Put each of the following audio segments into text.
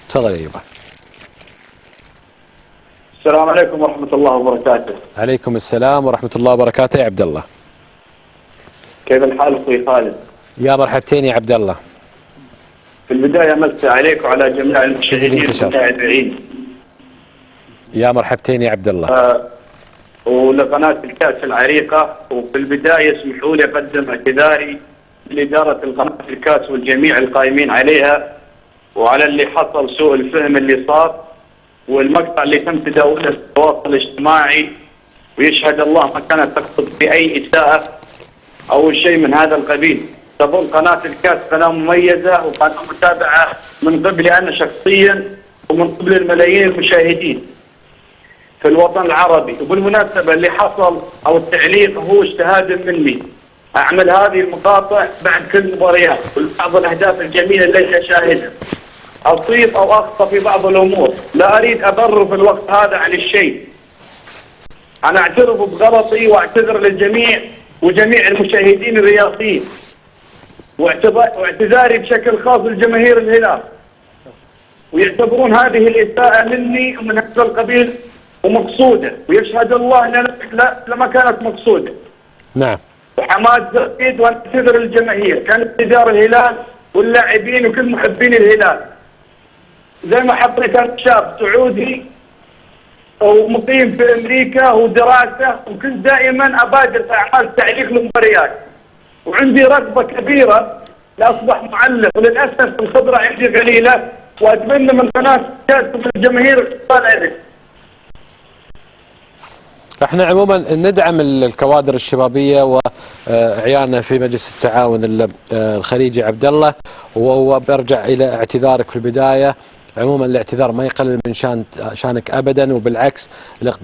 تفضل يا ايوب. السلام عليكم ورحمة الله وبركاته. عليكم السلام ورحمة الله وبركاته يا عبد الله. كيف الحال اخوي خالد؟ يا مرحبتين يا عبد الله. في البداية مسي عليك وعلى جميع المشاهدين المتابعين. يا مرحبتين يا عبد الله. ولقناة الكأس العريقة، وفي البداية اسمحوا لي أقدم اعتذاري لإدارة القناة الكأس والجميع القائمين عليها، وعلى اللي حصل سوء الفهم اللي صار، والمقطع اللي تم تداوله في التواصل الاجتماعي، ويشهد الله ما كانت تقصد بأي إساءة أو شيء من هذا القبيل. تظل قناة الكأس قناة مميزة وقناة متابعة من قبلي أنا شخصيا ومن قبل الملايين المشاهدين في الوطن العربي. وبالمناسبة اللي حصل أو التعليق هو اجتهاد مني، أعمل هذه المقاطع بعد كل مباريات وبعض الأهداف الجميلة اللي أشاهدها، أصيب أو أخطأ في بعض الأمور، لا أريد أبرر في الوقت هذا عن الشيء. أنا أعترف بغلطي وأعتذر للجميع وجميع المشاهدين الرياضيين، واعتذاري بشكل خاص لجماهير الهلال، ويعتبرون هذه الإساءة مني ومن هذا القبيل ومقصودة، ويشهد الله أنها لما كانت مقصودة. نعم. وحماد زكيد واعتذر للجماهير، كانت إدارة الهلال واللاعبين وكل محبين الهلال. زي ما حطيت أنا شاب سعودي ومقيم في أمريكا ودراسة، وكنت دائما أبادر في أعمال تعليق المباريات، وعندي رغبة كبيرة لأصبح معلق، وللأسف الخبرة عندي قليلة، وأتمنى من قناة كأس من الجماهير الاتصال عليك. احنا عموما ندعم الكوادر الشبابيه وعيالنا في مجلس التعاون الخليجي عبد الله، وبرجع الى اعتذارك في البدايه. عموما الاعتذار ما يقلل من شانك ابدا، وبالعكس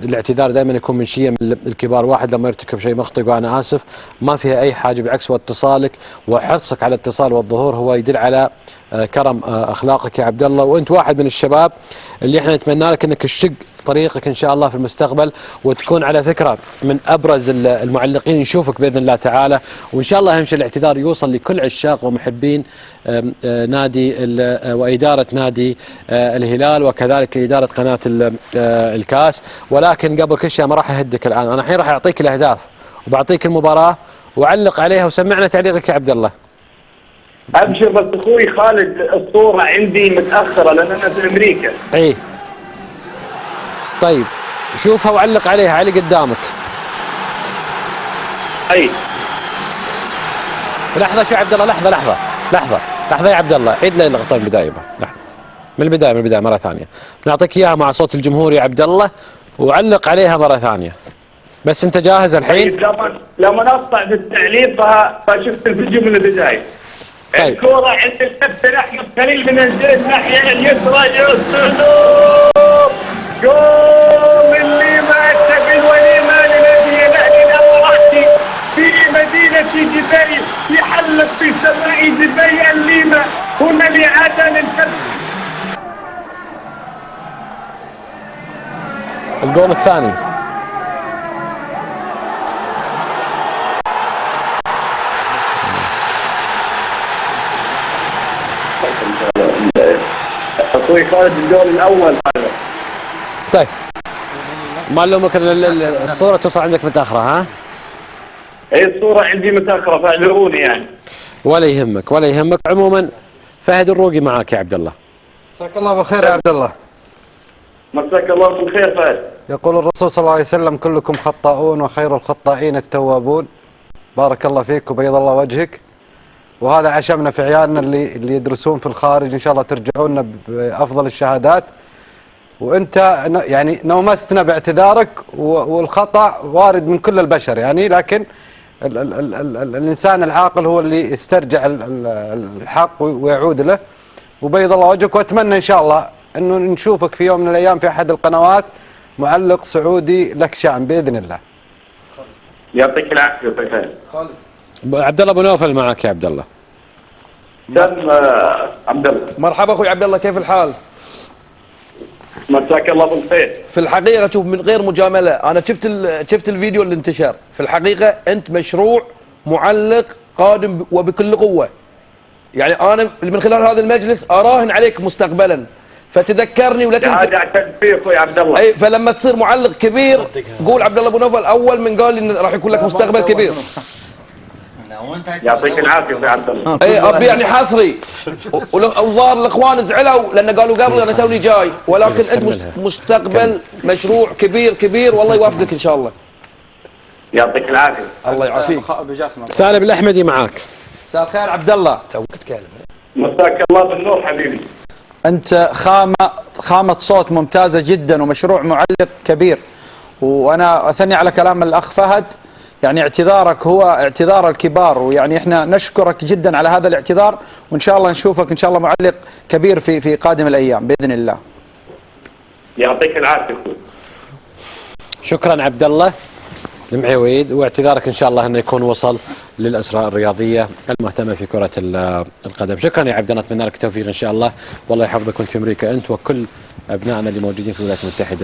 الاعتذار دائما يكون من شيء من الكبار. واحد لما يرتكب شيء مخطئ وانا اسف ما فيها اي حاجه، بالعكس واتصالك وحرصك على الاتصال والظهور هو يدل على كرم اخلاقك يا عبد الله. وانت واحد من الشباب اللي احنا نتمنى لك انك تشق طريقك ان شاء الله في المستقبل، وتكون على فكره من ابرز المعلقين نشوفك باذن الله تعالى. وان شاء الله اهم شيء الاعتذار يوصل لكل عشاق ومحبين نادي واداره نادي الهلال، وكذلك لاداره قناه الكاس. ولكن قبل كل شيء ما راح اهدك الان، انا الحين راح اعطيك الاهداف وبعطيك المباراه وعلق عليها وسمعنا تعليقك يا عبد الله. ابشر بس اخوي خالد، الصوره عندي متاخره لان انا في امريكا. اي طيب شوفها وعلق عليها علي قدامك. اي لحظه شو عبد الله، لحظه يا عبد الله، عيد لي اللقطه من البدايه. لحظه من البدايه مره ثانيه، نعطيك اياها مع صوت الجمهور يا عبد الله وعلق عليها مره ثانيه. بس انت جاهز الحين؟ لما نقطع في التعليق فشفت الفيديو من البدايه. طيب. الكرة عند الكابتن احمد خليل من الزيت الناحيه اليسرى، يوصل جول الليمة الثقيل وليمة لنادي الاهلي الاماراتي في مدينة دبي، يحلق في سماء دبي الليمة هنا لعادة للكابتن. الجول الثاني اخوي خالد الجول الاول هذا. طيب معلومك الصورة توصل عندك متأخرة ها؟ اي الصورة عندي متأخرة فاعذروني يعني. ولا يهمك. عموما فهد الروقي معك يا عبد الله. مساك الله بالخير يا عبد الله. مساك الله بالخير فهد. يقول الرسول صلى الله عليه وسلم كلكم خطاؤون وخير الخطائين التوابون. بارك الله فيك وبيض الله وجهك. وهذا عشمنا في عيالنا اللي يدرسون في الخارج، ان شاء الله ترجعون بافضل الشهادات. وانت يعني نومستنا باعتذارك، والخطا وارد من كل البشر يعني، لكن الانسان العاقل هو اللي يسترجع الحق ويعود له. وبيض الله وجهك، واتمنى ان شاء الله انه نشوفك في يوم من الايام في احد القنوات معلق سعودي لك شأن باذن الله. يعطيك العافيه فهد. خالد عبد الله ابو نوفل معك يا عبد الله. تم عبد الله. مرحبا اخوي عبد الله، كيف الحال؟ مساك الله بالخير. في الحقيقه شوف من غير مجامله، انا شفت الفيديو اللي انتشر، في الحقيقه انت مشروع معلق قادم وبكل قوه. يعني انا من خلال هذا المجلس اراهن عليك مستقبلا. فتذكرني ولا تنسى. هذا اعتز فيه اخوي عبد الله. اي فلما تصير معلق كبير قول عبد الله ابو نوفل اول من قال لي انه راح يكون لك مستقبل كبير. يعطيك العافيه اخوي عبد الله. اي ابي يعني حصري وظهر الاخوان زعلوا لان قالوا قبل انا توني جاي، ولكن انت مستقبل مشروع كبير كبير والله يوفقك ان شا الله. يعطيك العافيه. الله يعافيك. سالم الاحمدي معاك. مساء الخير عبد الله. مساك الله بالنور حبيبي. انت خامة صوت ممتازة جدا ومشروع معلق كبير، وانا اثني على كلام الاخ فهد، يعني اعتذارك هو اعتذار الكبار، ويعني احنا نشكرك جدا على هذا الاعتذار، وان شاء الله نشوفك ان شاء الله معلق كبير في قادم الايام باذن الله. يعطيك العافيه. شكرا عبد الله المعيويد، واعتذارك ان شاء الله انه يكون وصل للاسرى الرياضيه المهتمه في كره القدم. شكرا يا عبد الله، اتمنى لك التوفيق ان شاء الله، والله يحفظك وانت في امريكا انت وكل ابنائنا اللي موجودين في الولايات المتحده.